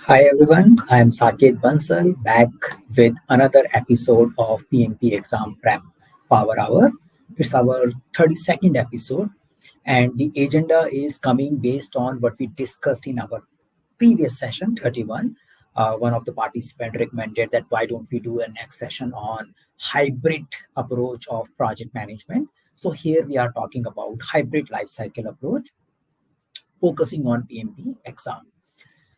Hi everyone, I am Saket Bansal back with another episode of PMP Exam Prep Power Hour. It's our 32nd episode, and the agenda is coming based on what we discussed in our previous session, 31. One of the participants recommended that why don't we do a next session on hybrid approach of project management. So here we are talking about hybrid life cycle approach, focusing on PMP exam.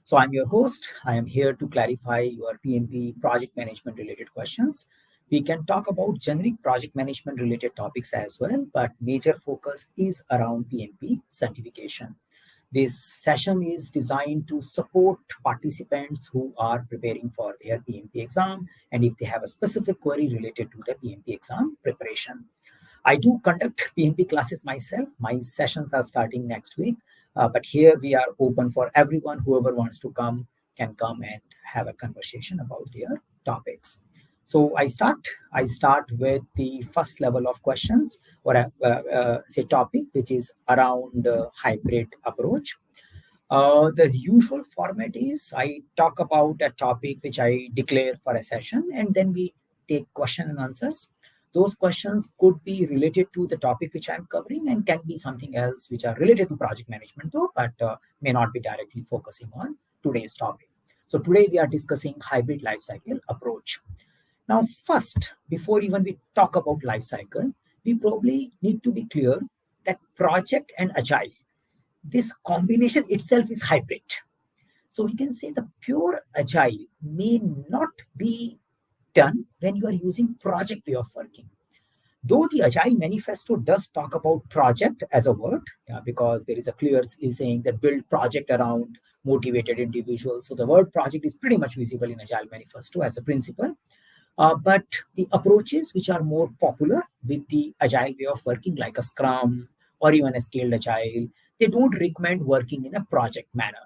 So I'm your host. I am here to clarify your PMP project management related questions. We can talk about generic project management related topics as well, but major focus is around PMP certification. This session is designed to support participants who are preparing for their PMP exam and if they have a specific query related to the PMP exam preparation. I do conduct PMP classes myself. My sessions are starting next week. But here we are open for everyone. Whoever wants to come can come and have a conversation about their topics. So I start with the first level of questions or say topic, which is around hybrid approach. The usual format is I talk about a topic which I declare for a session, and then we take question and answers. Those questions could be related to the topic which I'm covering and can be something else which are related to project management though, but may not be directly focusing on today's topic. So today we are discussing hybrid life cycle approach. Now, first, before even we talk about life cycle, we probably need to be clear that project and agile, this combination itself is hybrid. So we can say the pure agile may not be done when you are using project way of working. Though the Agile Manifesto does talk about project as a word, because there is a clear saying that build project around motivated individuals. So the word project is pretty much visible in Agile Manifesto as a principle. But the approaches which are more popular with the Agile way of working, like a Scrum or even a scaled Agile, they don't recommend working in a project manner.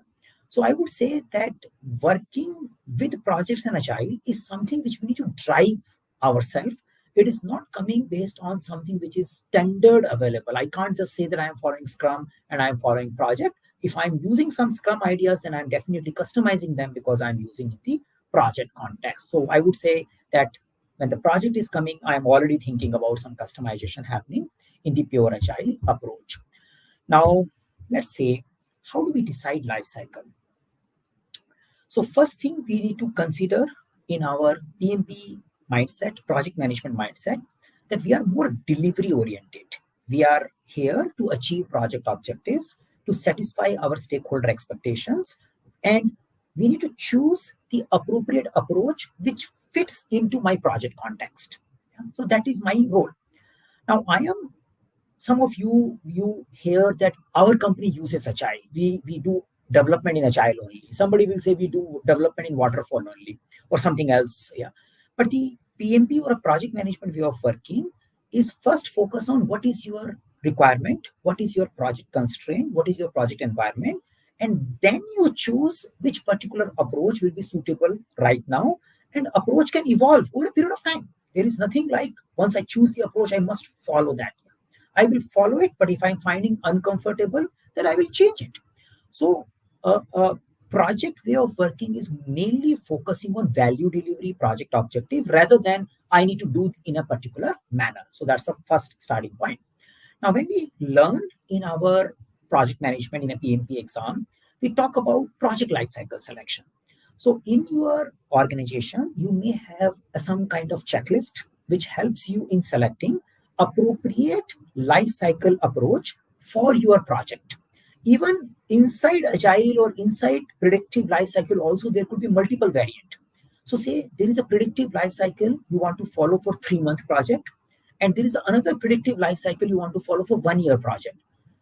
So I would say that working with projects and Agile is something which we need to drive ourselves. It is not coming based on something which is standard available. I can't just say that I am following Scrum and I am following project. If I'm using some Scrum ideas, then I'm definitely customizing them because I'm using in the project context. So I would say that when the project is coming, I'm already thinking about some customization happening in the pure Agile approach. Now, let's say, how do we decide life cycle? So first thing we need to consider in our PMP mindset, project management mindset, that we are more delivery oriented. We are here to achieve project objectives, to satisfy our stakeholder expectations, and we need to choose the appropriate approach which fits into my project context. So that is my role. Now, some of you hear that our company uses Agile. We do development in Agile only. Somebody will say we do development in waterfall only or something else. Yeah. But the PMP or a project management way of working is first focus on what is your requirement, what is your project constraint, what is your project environment, and then you choose which particular approach will be suitable right now. And approach can evolve over a period of time. There is nothing like once I choose the approach, I must follow that. I will follow it, but if I'm finding uncomfortable, then I will change it. So a project way of working is mainly focusing on value delivery project objective rather than I need to do it in a particular manner. So that's the first starting point. Now, when we learn in our project management in a PMP exam, we talk about project lifecycle selection. So in your organization, you may have some kind of checklist which helps you in selecting appropriate life cycle approach for your project. Even inside Agile or inside predictive life cycle also, there could be multiple variant. So say there is a predictive life cycle you want to follow for 3-month project, and there is another predictive life cycle you want to follow for 1-year project.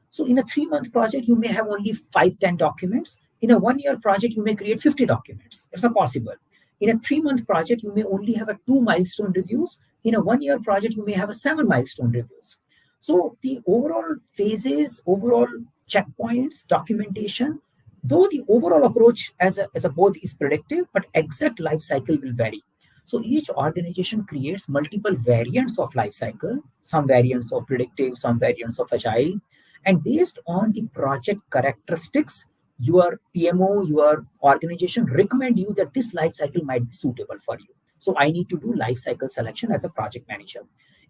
So in a 3-month project, you may have only 5-10 documents. In a 1-year project, you may create 50 documents. That's not possible. In a 3-month project, you may only have a 2 milestone reviews. In a 1-year project, you may have a 7 milestone reviews. So the overall phases, overall checkpoints, documentation, though the overall approach as a both is predictive, but exact life cycle will vary. So each organization creates multiple variants of life cycle, some variants of predictive, some variants of agile, and based on the project characteristics, your PMO, your organization recommend you that this life cycle might be suitable for you. So I need to do life cycle selection as a project manager.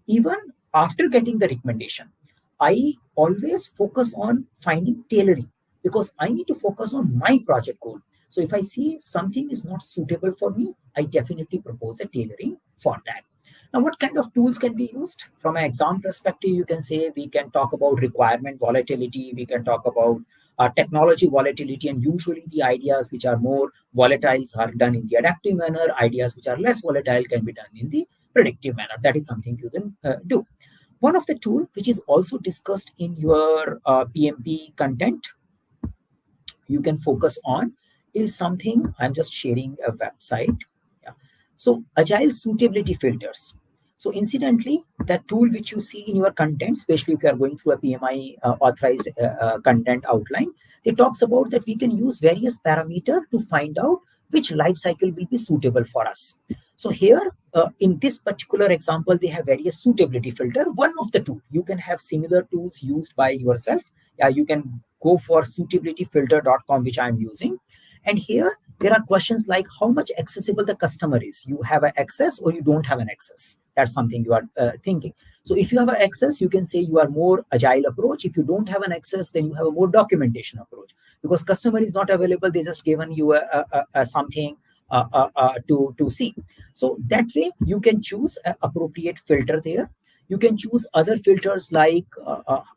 Even after getting the recommendation, I always focus on finding tailoring because I need to focus on my project goal. So if I see something is not suitable for me, I definitely propose a tailoring for that. Now, what kind of tools can be used? From an exam perspective, you can say we can talk about requirement volatility, we can talk about technology volatility, and usually the ideas which are more volatile are done in the adaptive manner, ideas which are less volatile can be done in the predictive manner. That is something you can do. One of the tool which is also discussed in your PMP content you can focus on is something I'm just sharing a website. Yeah. So agile suitability filters. So incidentally, that tool which you see in your content, especially if you are going through a PMI authorized content outline, it talks about that we can use various parameters to find out which life cycle will be suitable for us. So here, in this particular example, they have various suitability filter. One of the two, you can have similar tools used by yourself. Yeah, you can go for suitabilityfilter.com, which I'm using. And here, there are questions like how much accessible the customer is. You have an access or you don't have an access. That's something you are thinking. So if you have an access, you can say you are more agile approach. If you don't have an access, then you have a more documentation approach. Because customer is not available, they just given you a something to see. So that way, you can choose an appropriate filter there. You can choose other filters like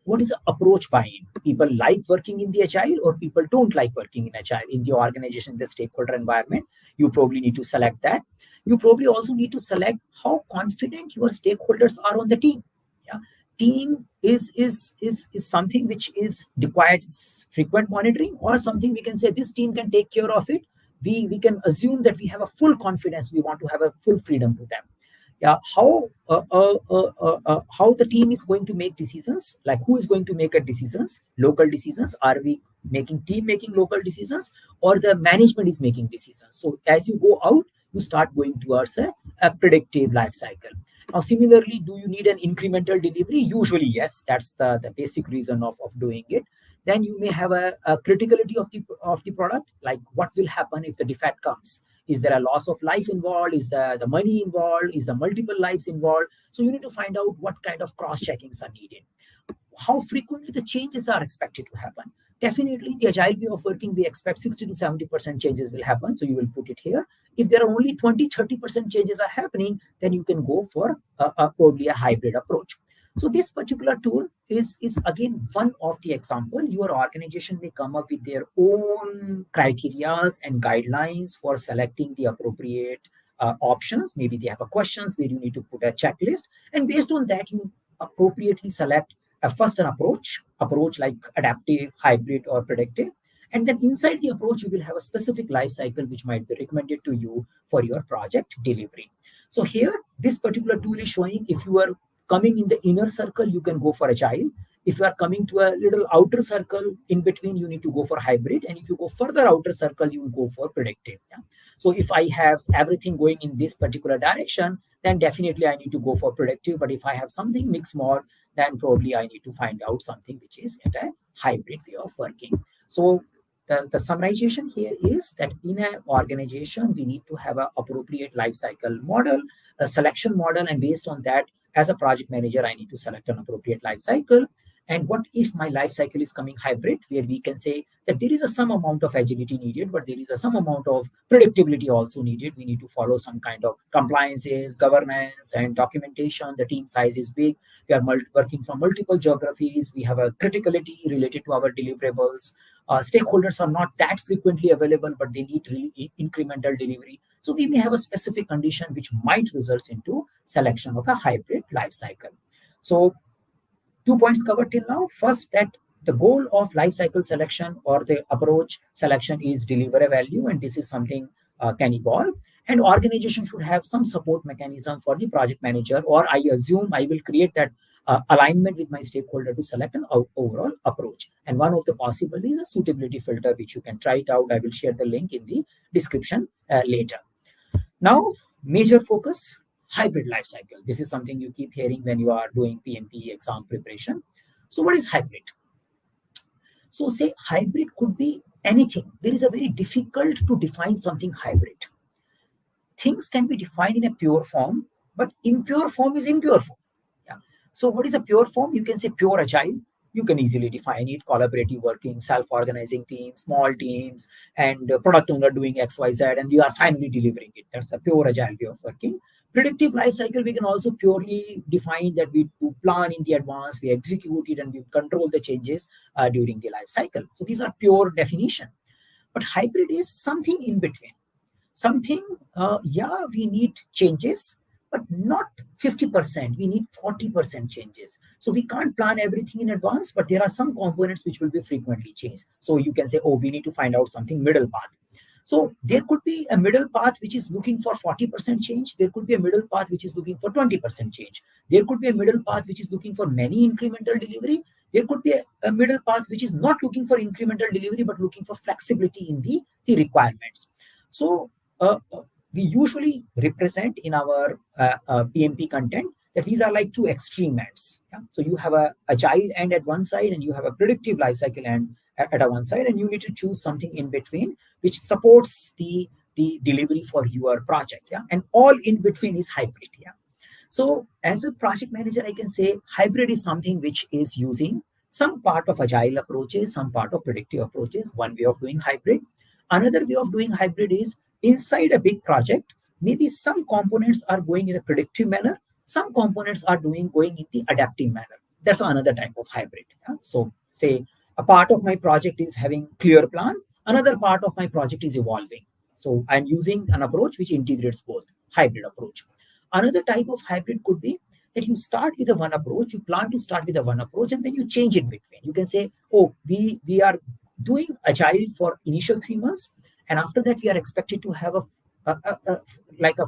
what is the approach buy-in. People like working in the agile or people don't like working in agile in the organization, the stakeholder environment. You probably need to select that. You probably also need to select how confident your stakeholders are on the team. Yeah, team is something which is requires frequent monitoring, or something we can say this team can take care of it. We can assume that we have a full confidence. We want to have a full freedom to them. Yeah, how the team is going to make decisions, like who is going to make a decisions, local decisions, are we making team making local decisions or the management is making decisions? So as you go out, you start going towards a predictive life cycle. Now similarly, do you need an incremental delivery? Usually yes, that's the basic reason of doing it. Then you may have a criticality of the product, like what will happen if the defect comes. Is there a loss of life involved? Is the money involved? Is the multiple lives involved? So you need to find out what kind of cross-checkings are needed. How frequently the changes are expected to happen. Definitely, in the agile way of working, we expect 60 to 70% changes will happen. So you will put it here. If there are only 20-30% changes are happening, then you can go for probably a hybrid approach. So this particular tool is again one of the example. Your organization may come up with their own criterias and guidelines for selecting the appropriate options. Maybe they have a questions where you need to put a checklist, and based on that, you appropriately select first an approach like adaptive, hybrid, or predictive. And then inside the approach, you will have a specific life cycle which might be recommended to you for your project delivery. So here, this particular tool is showing if you are coming in the inner circle, you can go for agile. If you are coming to a little outer circle in between, you need to go for hybrid. And if you go further outer circle, you will go for predictive. Yeah? So if I have everything going in this particular direction, then definitely I need to go for predictive. But if I have something mixed mode, then probably I need to find out something which is at a hybrid way of working. So the summarization here is that in an organization, we need to have an appropriate life cycle model, a selection model, and based on that, as a project manager, I need to select an appropriate life cycle. And what if my life cycle is coming hybrid, where we can say that there is some amount of agility needed, but there is some amount of predictability also needed. We need to follow some kind of compliances, governance, and documentation. The team size is big. We are working from multiple geographies. We have a criticality related to our deliverables. Stakeholders are not that frequently available, but they need really incremental delivery. So we may have a specific condition which might result into selection of a hybrid life cycle. So 2 points covered till now. First, that the goal of life cycle selection or the approach selection is deliver a value, and this is something can evolve. And organization should have some support mechanism for the project manager, or I assume I will create that alignment with my stakeholder to select an overall approach. And one of the possibilities is a suitability filter, which you can try it out. I will share the link in the description later. Now, major focus, hybrid life cycle. This is something you keep hearing when you are doing PMP exam preparation. So what is hybrid? So say hybrid could be anything. There is a very difficult to define something hybrid. Things can be defined in a pure form, but impure form is impure form. Yeah. So what is a pure form? You can say pure agile. You can easily define it: collaborative working, self-organizing teams, small teams, and product owner doing X, Y, Z, and we are finally delivering it. That's a pure agile way of working. Predictive life cycle, we can also purely define that we do plan in the advance, we execute it, and we control the changes during the life cycle. So these are pure definition. But hybrid is something in between. Something, yeah, we need changes, but not 50%. We need 40% changes. So we can't plan everything in advance, but there are some components which will be frequently changed. So you can say, oh, we need to find out something middle path. So there could be a middle path which is looking for 40% change. There could be a middle path which is looking for 20% change. There could be a middle path which is looking for many incremental delivery. There could be a middle path which is not looking for incremental delivery, but looking for flexibility in the requirements. So we usually represent in our PMP content that these are like two extreme ends. Yeah? So you have a agile end at one side, and you have a predictive lifecycle end at one side, and you need to choose something in between which supports the delivery for your project. Yeah, and all in between is hybrid. Yeah. So as a project manager, I can say hybrid is something which is using some part of agile approaches, some part of predictive approaches. One way of doing hybrid. Another way of doing hybrid is inside a big project, maybe some components are going in a predictive manner, some components are going in the adaptive manner. That's another type of hybrid. Yeah? So say a part of my project is having clear plan, another part of my project is evolving. So I'm using an approach which integrates both, hybrid approach. Another type of hybrid could be that you start with a one approach, you plan to start with a one approach, and then you change it between. You can say, oh, we are doing agile for initial 3 months, and after that we are expected to have like a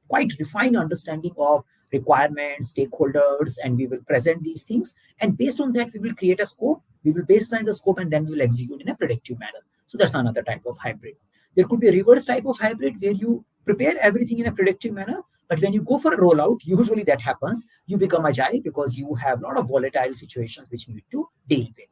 quite refined understanding of requirements, stakeholders, and we will present these things, and based on that we will create a scope, we will baseline the scope, and then we will execute in a predictive manner. So that's another type of hybrid. There could be a reverse type of hybrid where you prepare everything in a predictive manner, but when you go for a rollout, usually that happens, you become agile because you have a lot of volatile situations which you need to deal with.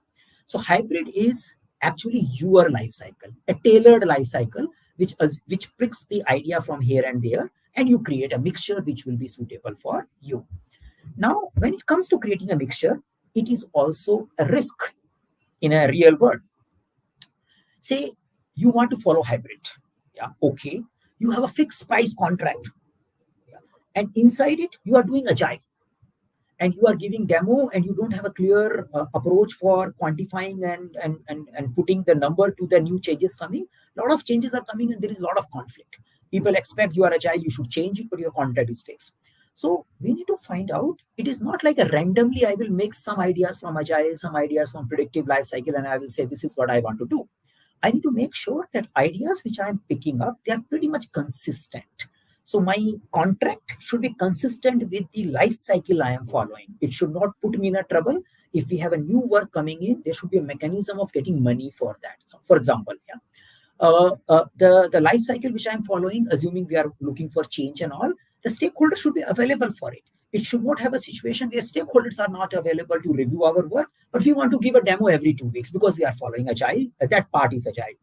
So hybrid is actually your life cycle, a tailored life cycle, which picks the idea from here and there, and you create a mixture which will be suitable for you. Now, when it comes to creating a mixture, it is also a risk in a real world. Say you want to follow hybrid. Yeah, okay. You have a fixed price contract. Yeah, and inside it, you are doing agile, and you are giving demo, and you don't have a clear approach for quantifying and putting the number to the new changes coming. A lot of changes are coming, and there is a lot of conflict. People expect you are agile, you should change it, but your contract is fixed. So we need to find out, it is not like a randomly I will mix some ideas from agile, some ideas from predictive life cycle, and I will say this is what I want to do. I need to make sure that ideas which I'm picking up, they are pretty much consistent. So my contract should be consistent with the life cycle I am following. It should not put me in a trouble. If we have a new work coming in, there should be a mechanism of getting money for that. So for example, yeah, the life cycle which I am following, assuming we are looking for change and all, the stakeholders should be available for it. It should not have a situation where stakeholders are not available to review our work, but we want to give a demo every 2 weeks because we are following agile. That part is agile.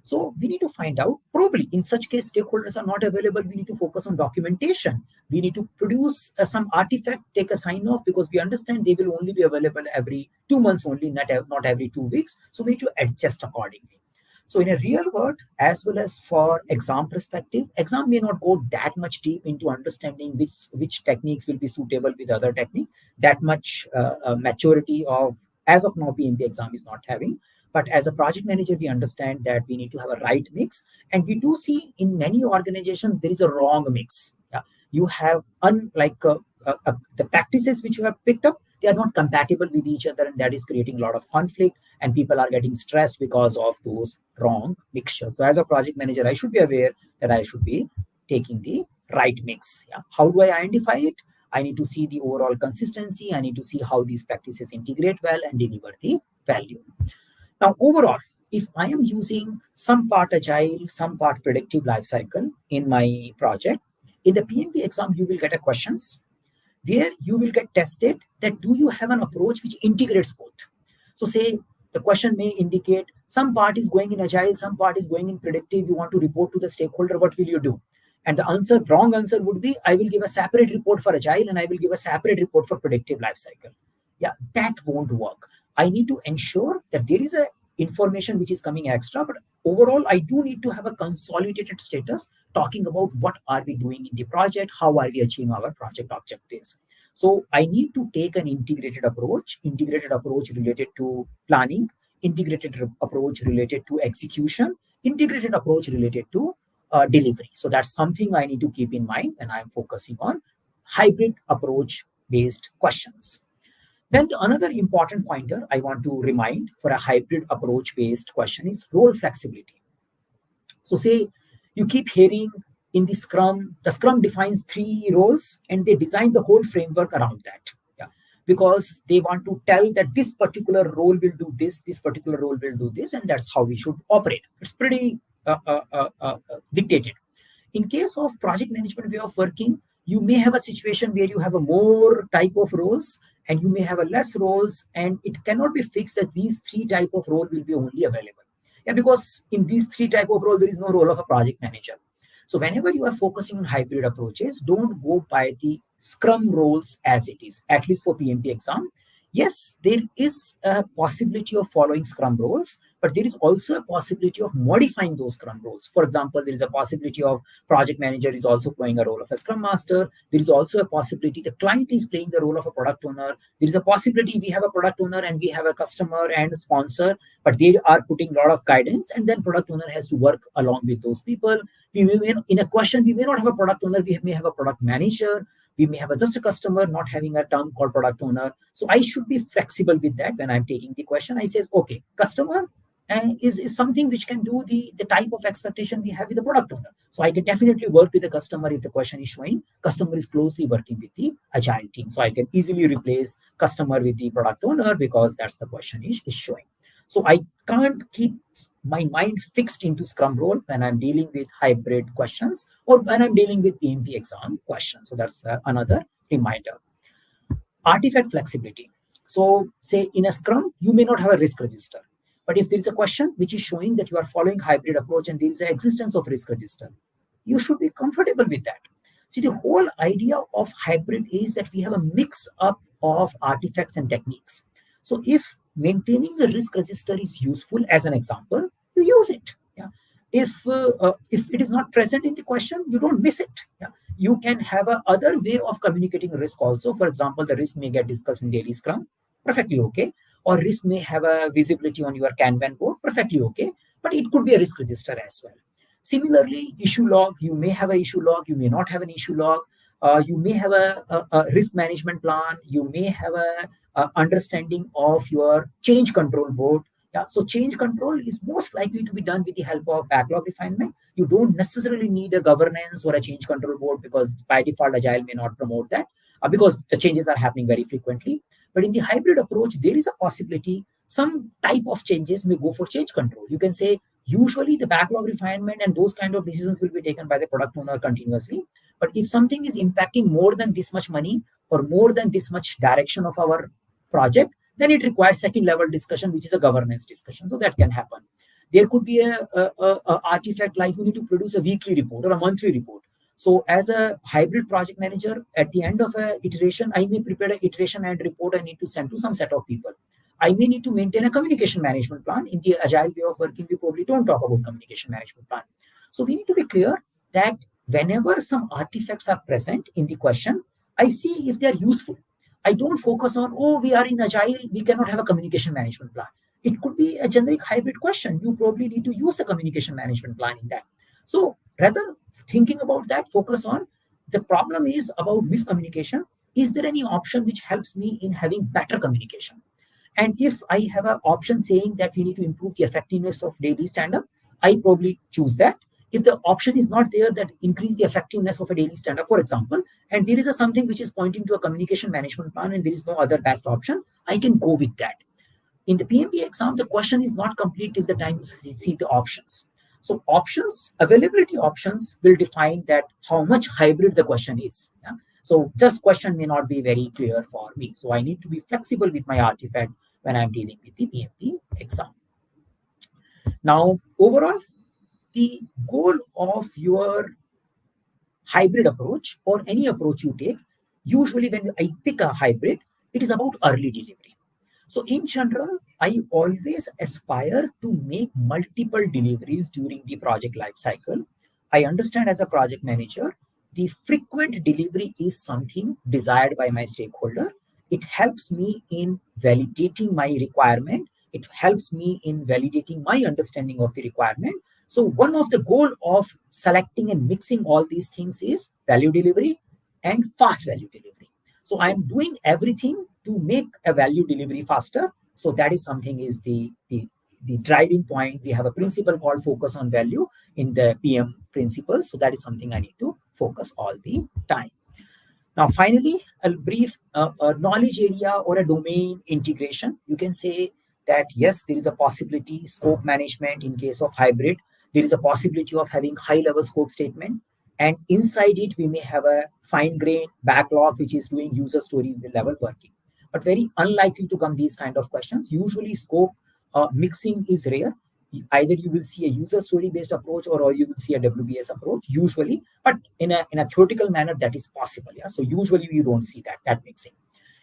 So we need to find out, probably in such case, stakeholders are not available. We need to focus on documentation. We need to produce some artifact, take a sign off, because we understand they will only be available every 2 months only, not every 2 weeks. So we need to adjust accordingly. So in a real world, as well as for exam perspective, exam may not go that much deep into understanding which techniques will be suitable with other technique. That much maturity of, as of now, PMP exam is not having. But as a project manager, we understand that we need to have a right mix. And we do see in many organizations, there is a wrong mix. Yeah? You have, the practices which you have picked up, they are not compatible with each other, and that is creating a lot of conflict, and people are getting stressed because of those wrong mixtures. So as a project manager, I should be aware that I should be taking the right mix. Yeah? How do I identify it? I need to see the overall consistency. I need to see how these practices integrate well and deliver the value. Now, overall, if I am using some part agile, some part predictive lifecycle in my project, in the PMP exam, you will get a questions where you will get tested that do you have an approach which integrates both. So say The question may indicate some part is going in agile, some part is going in predictive. You want to report to the stakeholder, what will you do? And the wrong answer would be, I will give a separate report for agile and I will give a separate report for predictive lifecycle. Yeah, that won't work. I need to ensure that there is a information which is coming extra, but overall, I do need to have a consolidated status talking about what are we doing in the project, how are we achieving our project objectives. So I need to take an integrated approach related to planning, integrated approach related to execution, integrated approach related to delivery. So that's something I need to keep in mind when I'm focusing on hybrid approach based questions. Then another important pointer I want to remind for a hybrid approach based question is role flexibility. So say you keep hearing in the Scrum defines 3 roles and they design the whole framework around that. Yeah. Because they want to tell that this particular role will do this particular role will do this, and that's how we should operate. It's pretty dictated. In case of project management way of working, you may have a situation where you have a more type of roles and you may have a less roles, and it cannot be fixed that these 3 type of role will be only available. Yeah, because in these 3 type of role, there is no role of a project manager. So whenever you are focusing on hybrid approaches, don't go by the Scrum roles as it is, at least for PMP exam. Yes, there is a possibility of following Scrum roles, but there is also a possibility of modifying those Scrum roles. For example, there is a possibility of project manager is also playing a role of a Scrum master. There is also a possibility the client is playing the role of a product owner. There is a possibility we have a product owner and we have a customer and a sponsor, but they are putting a lot of guidance, and then product owner has to work along with those people. In a question, we may not have a product owner, we may have a product manager. We may have just a customer not having a term called product owner. So I should be flexible with that when I'm taking the question. I says, okay, customer is something which can do the type of expectation we have with the product owner. So I can definitely work with the customer if the question is showing customer is closely working with the agile team. So I can easily replace customer with the product owner because that's the question is showing. So I can't keep my mind fixed into Scrum role when I'm dealing with hybrid questions or when I'm dealing with PMP exam questions. So that's another reminder. Artifact flexibility. So say in a Scrum, you may not have a risk register. But if there is a question which is showing that you are following hybrid approach and there is an existence of risk register, you should be comfortable with that. See, the whole idea of hybrid is that we have a mix up of artifacts and techniques. So if maintaining a risk register is useful as an example, you use it. Yeah. If it is not present in the question, you don't miss it. Yeah. You can have a other way of communicating risk also. For example, the risk may get discussed in daily Scrum, perfectly okay. Or risk may have a visibility on your Kanban board, perfectly okay. But it could be a risk register as well. Similarly, issue log, you may have an issue log, you may not have an issue log. You may have a risk management plan, you may have a understanding of your change control board. Yeah, so change control is most likely to be done with the help of backlog refinement. You don't necessarily need a governance or a change control board because by default, Agile may not promote that because the changes are happening very frequently. But in the hybrid approach, there is a possibility some type of changes may go for change control. You can say usually the backlog refinement and those kind of decisions will be taken by the product owner continuously. But if something is impacting more than this much money or more than this much direction of our project, then it requires second level discussion, which is a governance discussion. So that can happen. There could be a artifact like you need to produce a weekly report or a monthly report. So as a hybrid project manager, at the end of an iteration, I may prepare an iteration and report I need to send to some set of people. I may need to maintain a communication management plan. In the agile way of working, we probably don't talk about communication management plan. So we need to be clear that whenever some artifacts are present in the question, I see if they are useful. I don't focus on, oh, we are in agile, we cannot have a communication management plan. It could be a generic hybrid question. You probably need to use the communication management plan in that. So rather thinking about that, focus on the problem is about miscommunication. Is there any option which helps me in having better communication? And if I have an option saying that we need to improve the effectiveness of daily stand-up, I probably choose that. If the option is not there that increase the effectiveness of a daily stand-up, for example, and there is something which is pointing to a communication management plan and there is no other best option, I can go with that. In the PMP exam, the question is not complete till the time you see the options. So options, availability options will define that how much hybrid the question is. Yeah? So just question may not be very clear for me. So I need to be flexible with my artifact when I'm dealing with the PMP exam. Now, overall, the goal of your hybrid approach or any approach you take, usually when I pick a hybrid, it is about early delivery. So in general, I always aspire to make multiple deliveries during the project life cycle. I understand as a project manager, the frequent delivery is something desired by my stakeholder. It helps me in validating my requirement. It helps me in validating my understanding of the requirement. So one of the goal of selecting and mixing all these things is value delivery and fast value delivery. So I'm doing everything to make a value delivery faster. So that is something is the driving point. We have a principle called focus on value in the PM principles. So that is something I need to focus all the time. Now, finally, a brief knowledge area or a domain integration. You can say that yes, there is a possibility scope management in case of hybrid. There is a possibility of having high-level scope statement, and inside it we may have a fine-grained backlog which is doing user story level working. But very unlikely to come these kind of questions. Usually, scope mixing is rare. Either you will see a user story based approach or you will see a WBS approach usually, but in a theoretical manner that is possible. Yeah, so usually you don't see that mixing.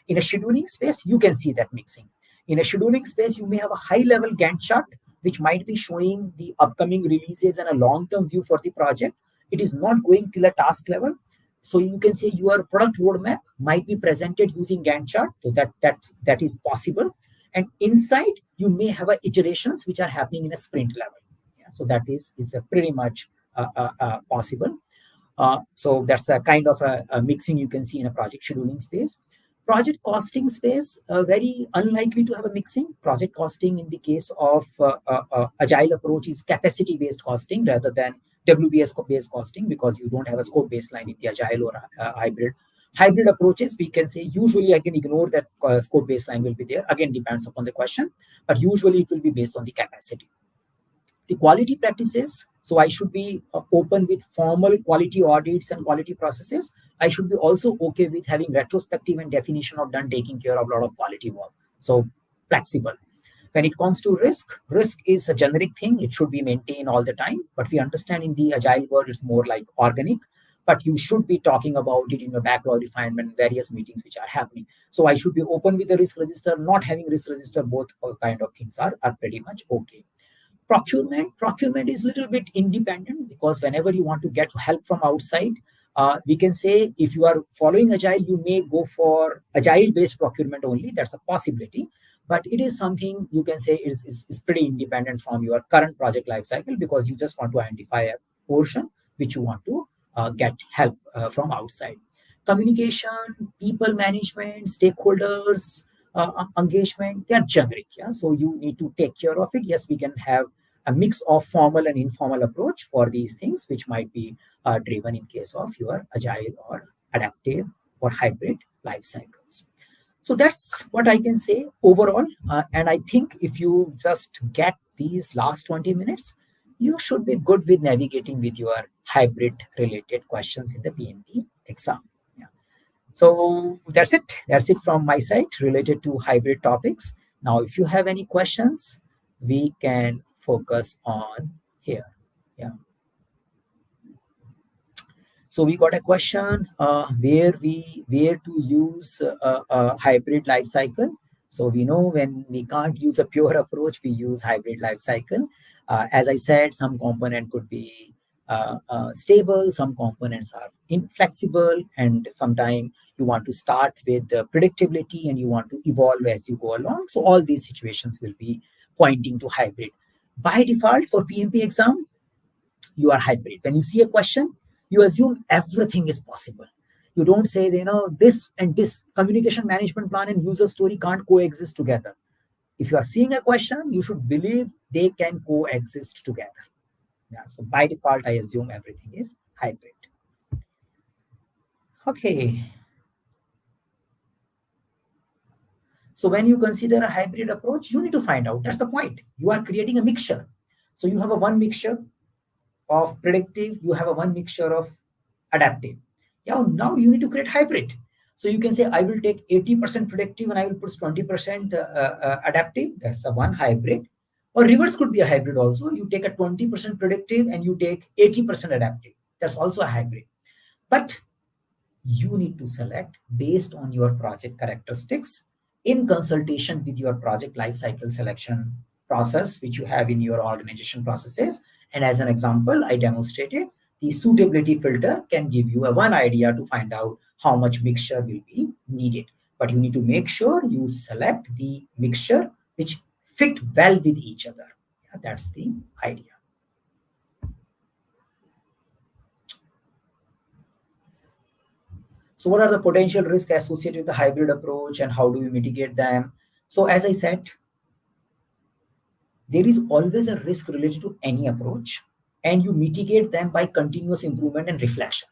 In a scheduling space, you can see that mixing. In a scheduling space, you may have a high level Gantt chart which might be showing the upcoming releases and a long term view for the project. It is not going till a task level. So you can say your product roadmap might be presented using Gantt chart. So that is possible. And inside, you may have iterations which are happening in a sprint level. Yeah, so that is pretty much possible. So that's a kind of a mixing you can see in a project scheduling space. Project costing space, very unlikely to have a mixing. Project costing in the case of agile approach is capacity-based costing rather than WBS-based costing, because you don't have a scope baseline in the agile or hybrid. Hybrid approaches, we can say, usually I can ignore that scope baseline will be there. Again, depends upon the question, but usually it will be based on the capacity. The quality practices, so I should be open with formal quality audits and quality processes. I should be also okay with having retrospective and definition of done, taking care of a lot of quality work. So flexible. When it comes to risk is a generic thing. It should be maintained all the time. But we understand in the agile world, it's more like organic. But you should be talking about it in your backlog refinement, various meetings which are happening. So I should be open with the risk register, not having risk register, both kind of things are pretty much okay. Procurement is a little bit independent, because whenever you want to get help from outside, we can say if you are following agile, you may go for agile based procurement only. That's a possibility, but it is something you can say is pretty independent from your current project life cycle, because you just want to identify a portion which you want to get help from outside. Communication, people management, stakeholders engagement, they are generic. Yeah, so you need to take care of it. Yes, we can have a mix of formal and informal approach for these things, which might be driven in case of your agile or adaptive or hybrid life cycles. So that's what I can say overall. And I think if you just get these last 20 minutes, you should be good with navigating with your hybrid related questions in the PMP exam. Yeah. So that's it. That's it from my side related to hybrid topics. Now, if you have any questions, we can focus on here. Yeah. So we got a question where to use a hybrid life cycle. So we know when we can't use a pure approach, we use hybrid life cycle. As I said, some component could be stable, some components are inflexible, and sometimes you want to start with predictability and you want to evolve as you go along. So all these situations will be pointing to hybrid. By default, for PMP exam, you are hybrid. When you see a question, you assume everything is possible. You don't say, this and this communication management plan and user story can't coexist together. If you are seeing a question, you should believe they can coexist together. Yeah, so by default, I assume everything is hybrid. Okay. So when you consider a hybrid approach, you need to find out. That's the point. You are creating a mixture. So you have a one mixture of predictive, you have a one mixture of adaptive. Yeah, now you need to create hybrid. So you can say, I will take 80% predictive and I will put 20% adaptive. That's a one hybrid. Or reverse could be a hybrid also. You take a 20% predictive and you take 80% adaptive. That's also a hybrid. But you need to select based on your project characteristics in consultation with your project lifecycle selection process, which you have in your organization processes. And as an example, I demonstrated the suitability filter can give you a one idea to find out how much mixture will be needed. But you need to make sure you select the mixture which fit well with each other. Yeah, that's the idea. So what are the potential risks associated with the hybrid approach and how do we mitigate them? So as I said, there is always a risk related to any approach and you mitigate them by continuous improvement and reflection.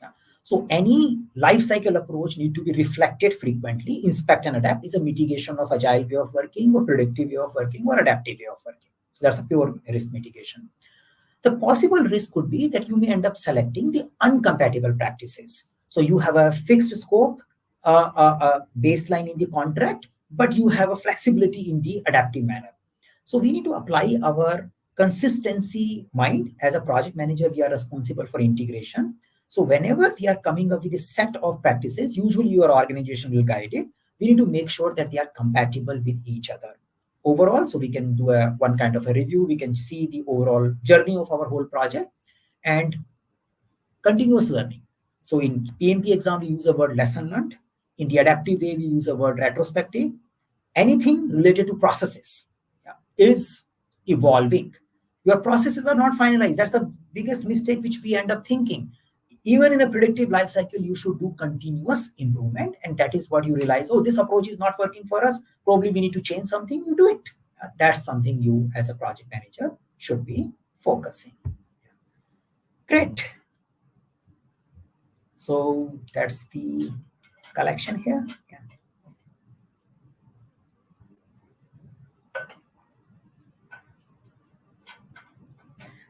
Yeah. So any life cycle approach need to be reflected frequently. Inspect and adapt is a mitigation of agile way of working or predictive way of working or adaptive way of working. So that's a pure risk mitigation. The possible risk could be that you may end up selecting the incompatible practices. So you have a fixed scope, a baseline in the contract, but you have a flexibility in the adaptive manner. So we need to apply our consistency mind. As a project manager, we are responsible for integration. So whenever we are coming up with a set of practices, usually your organization will guide it. We need to make sure that they are compatible with each other overall. So we can do one kind of a review. We can see the overall journey of our whole project and continuous learning. So in PMP exam, we use the word lesson learned. In the adaptive way, we use the word retrospective. Anything related to processes is evolving. Your processes are not finalized. That's the biggest mistake which we end up thinking. Even in a predictive life cycle, you should do continuous improvement. And that is what you realize, oh, this approach is not working for us. Probably we need to change something. You do it. That's something you as a project manager should be focusing. Great. So that's the collection here. Yeah.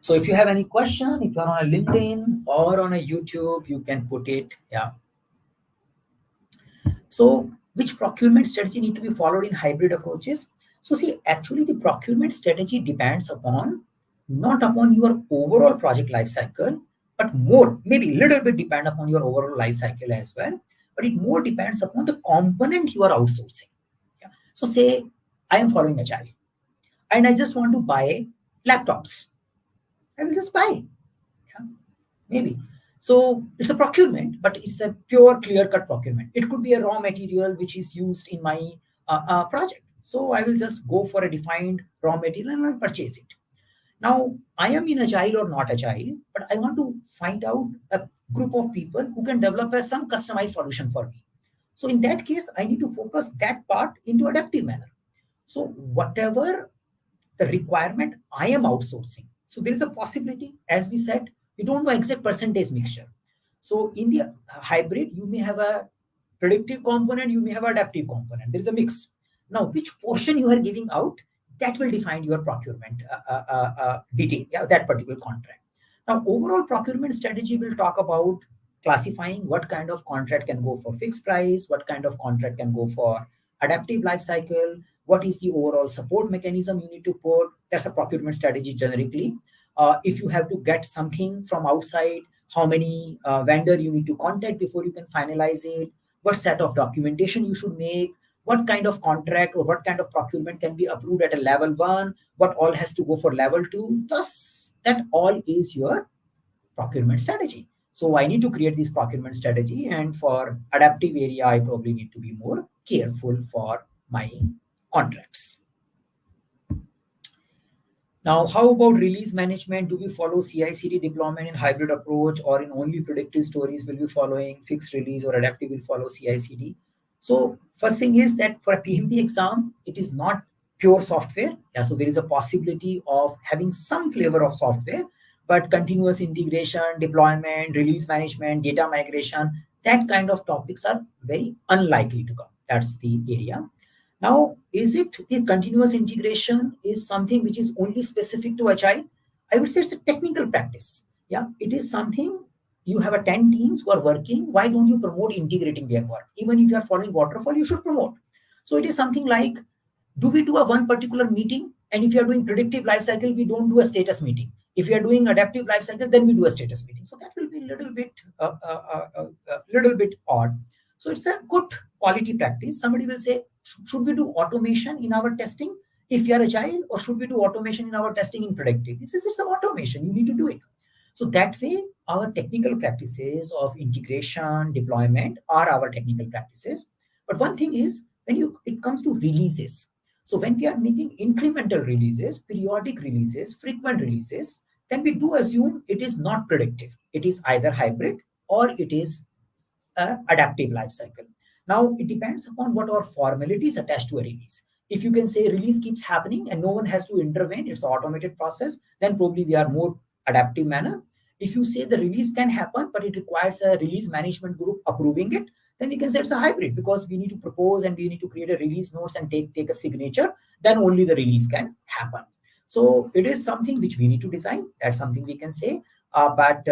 So if you have any question, if you're on a LinkedIn or on a YouTube, you can put it. Yeah. So which procurement strategy need to be followed in hybrid approaches? So see, actually the procurement strategy depends upon, not upon your overall project life cycle, but more, maybe a little bit depend upon your overall life cycle as well, but it more depends upon the component you are outsourcing. Yeah. So say I am following Agile and I just want to buy laptops. I will just buy. Yeah. Maybe. So it's a procurement, but it's a pure clear-cut procurement. It could be a raw material which is used in my project. So I will just go for a defined raw material and I'll purchase it. Now, I am in Agile or not Agile, but I want to find out a group of people who can develop some customized solution for me. So in that case, I need to focus that part into adaptive manner. So whatever the requirement I am outsourcing. So there is a possibility, as we said, you don't know exact percentage mixture. So in the hybrid, you may have a predictive component, you may have adaptive component. There is a mix. Now, which portion you are giving out, that will define your procurement detail, yeah, that particular contract. Now, overall procurement strategy will talk about classifying what kind of contract can go for fixed price, what kind of contract can go for adaptive life cycle, what is the overall support mechanism you need to put. That's a procurement strategy generically. If you have to get something from outside, how many vendor you need to contact before you can finalize it, what set of documentation you should make, what kind of contract or what kind of procurement can be approved at a level 1, what all has to go for level 2. Thus, that all is your procurement strategy. So I need to create this procurement strategy, and for adaptive area, I probably need to be more careful for my contracts. Now, how about release management? Do we follow CI/CD deployment in hybrid approach, or in only predictive stories will be following fixed release, or adaptive will follow CI/CD? So first thing is that for a PMP exam, it is not pure software. Yeah, so there is a possibility of having some flavor of software, but continuous integration, deployment, release management, data migration, that kind of topics are very unlikely to come. That's the area. Now, is it the continuous integration is something which is only specific to Agile? I would say it's a technical practice. Yeah, it is something you have a 10 teams who are working, why don't you promote integrating their work? Even if you are following waterfall, you should promote. So it is something like, do we do a one particular meeting? And if you are doing predictive life cycle, we don't do a status meeting. If you are doing adaptive life cycle, then we do a status meeting. So that will be a little bit odd. So it's a good quality practice. Somebody will say, should we do automation in our testing if you are agile, or should we do automation in our testing in predictive? This is, it's an automation. You need to do it. So that way, our technical practices of integration, deployment are our technical practices. But one thing is, when it comes to releases, so when we are making incremental releases, periodic releases, frequent releases, then we do assume it is not predictive. It is either hybrid or it is adaptive life cycle. Now, it depends upon what are formalities attached to a release. If you can say release keeps happening and no one has to intervene, it's an automated process, then probably we are more adaptive manner. If you say the release can happen, but it requires a release management group approving it, then we can say it's a hybrid, because we need to propose and we need to create a release notes and take a signature, then only the release can happen. So it is something which we need to design. That's something we can say, but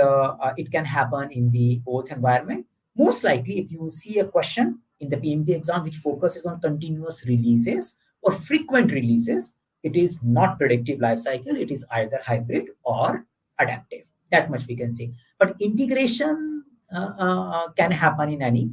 it can happen in the both environment. Most likely, if you see a question in the PMP exam which focuses on continuous releases or frequent releases, it is not predictive life cycle. It is either hybrid or adaptive. That much we can say. But integration can happen in any.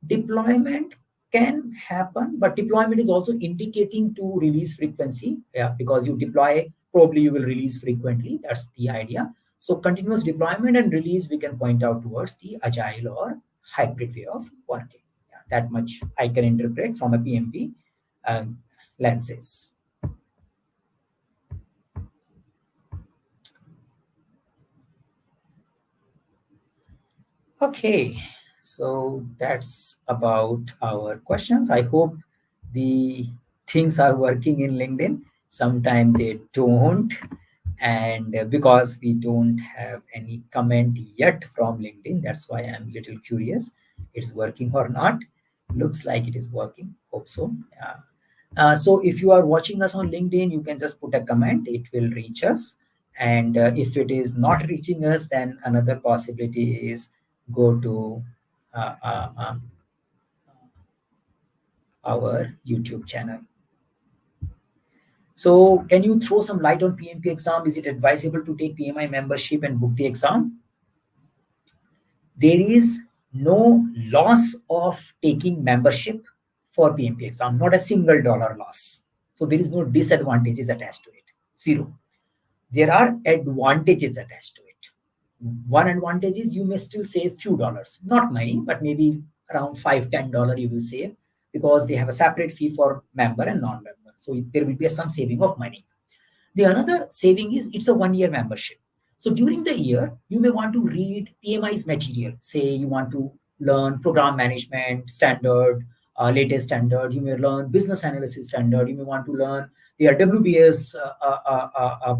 Deployment can happen, but deployment is also indicating to release frequency. Yeah, because you deploy, probably you will release frequently. That's the idea. So continuous deployment and release, we can point out towards the agile or hybrid way of working. Yeah, that much I can interpret from a PMP lenses. Okay, so that's about our questions. I hope the things are working in LinkedIn. Sometimes they don't, and because we don't have any comment yet from LinkedIn, that's why I'm a little curious. It's working or not? Looks like it is working. Hope so. Yeah. So if you are watching us on LinkedIn, you can just put a comment. It will reach us. And if it is not reaching us, then another possibility is go to our YouTube channel. So can you throw some light on PMP exam? Is it advisable to take PMI membership and book the exam? There is no loss of taking membership for PMP exam, not a single dollar loss. So there is no disadvantages attached to it. Zero. There are advantages attached to it. One advantage is you may still save few dollars, not many, but maybe around $5-10 you will save, because they have a separate fee for member and non-member. So there will be some saving of money. The another saving is it's a 1-year membership. So during the year, you may want to read PMI's material. Say you want to learn program management standard, latest standard. You may learn business analysis standard. You may want to learn their WBS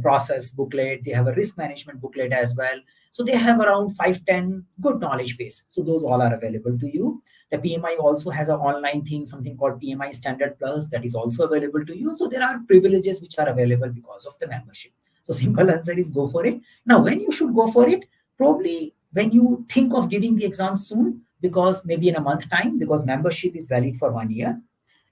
process booklet. They have a risk management booklet as well. So they have around 5-10 good knowledge base. So those all are available to you. The PMI also has an online thing, something called PMI Standard Plus, that is also available to you. So there are privileges which are available because of the membership. So simple answer is go for it. Now, when you should go for it, probably when you think of giving the exam soon, because maybe in a month time, because membership is valid for 1 year.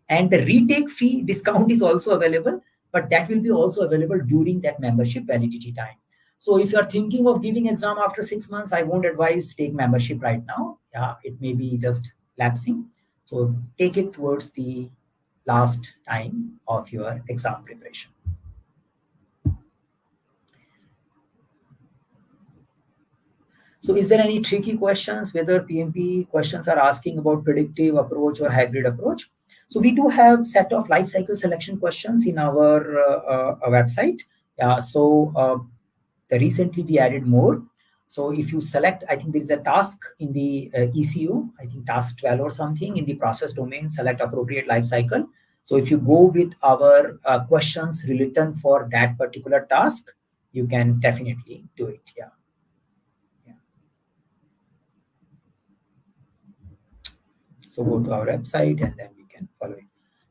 And the retake fee discount is also available, but that will be also available during that membership validity time. So if you are thinking of giving exam after 6 months, I won't advise take membership right now. Yeah, it may be just lapsing. So take it towards the last time of your exam preparation. So is there any tricky questions, whether PMP questions are asking about predictive approach or hybrid approach? So we do have set of lifecycle selection questions in our website. Recently we added more. So if you select, I think there is a task in the ECU, I think task 12 or something in the process domain, select appropriate lifecycle. So if you go with our questions written for that particular task, you can definitely do it. Yeah. So go to our website and then we can follow it.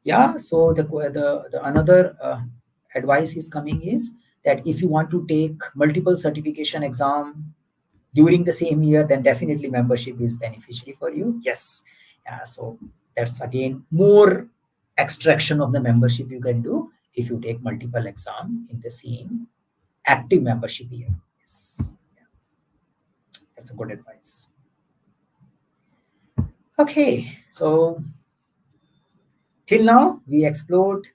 Yeah. So the another advice is coming is that if you want to take multiple certification exam during the same year, then definitely membership is beneficiary for you. Yes. So that's again more extraction of the membership you can do if you take multiple exam in the same active membership year. Yes. Yeah. That's a good advice. Okay, so till now we explored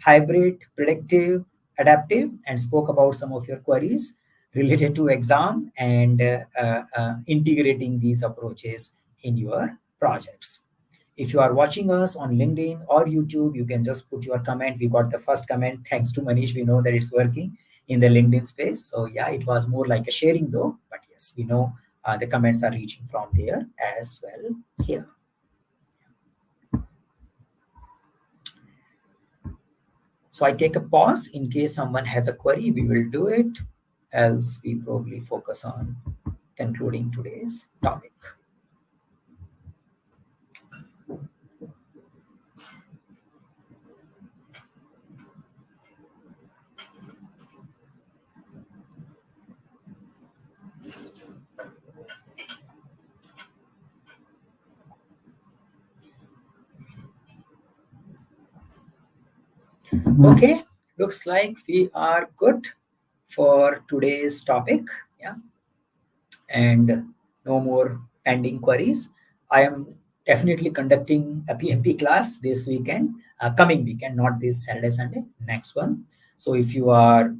hybrid, predictive, adaptive, and spoke about some of your queries related to exam and integrating these approaches in your projects. If you are watching us on LinkedIn or YouTube, you can just put your comment. We got the first comment. Thanks to Manish, we know that it's working in the LinkedIn space. So yeah, it was more like a sharing though, but yes, we know the comments are reaching from there as well here. So I take a pause in case someone has a query. We will do it, else we probably focus on concluding today's topic. Okay, looks like we are good for today's topic. Yeah, and no more pending queries. I am definitely conducting a PMP class this weekend, coming weekend, not this Saturday, Sunday, next one. So if you are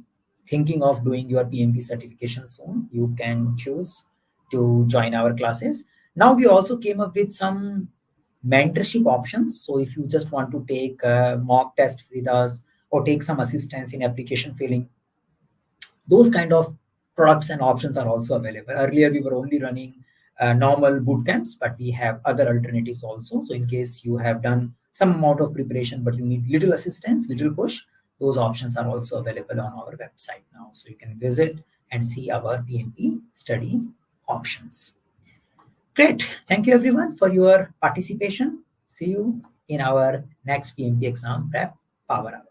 thinking of doing your PMP certification soon, you can choose to join our classes. Now we also came up with some mentorship options. So if you just want to take a mock test with us or take some assistance in application filling, those kind of products and options are also available. Earlier, we were only running normal boot camps, but we have other alternatives also. So in case you have done some amount of preparation, but you need little assistance, little push, those options are also available on our website now. So you can visit and see our PMP study options. Great. Thank you everyone for your participation. See you in our next PMP exam prep power hour.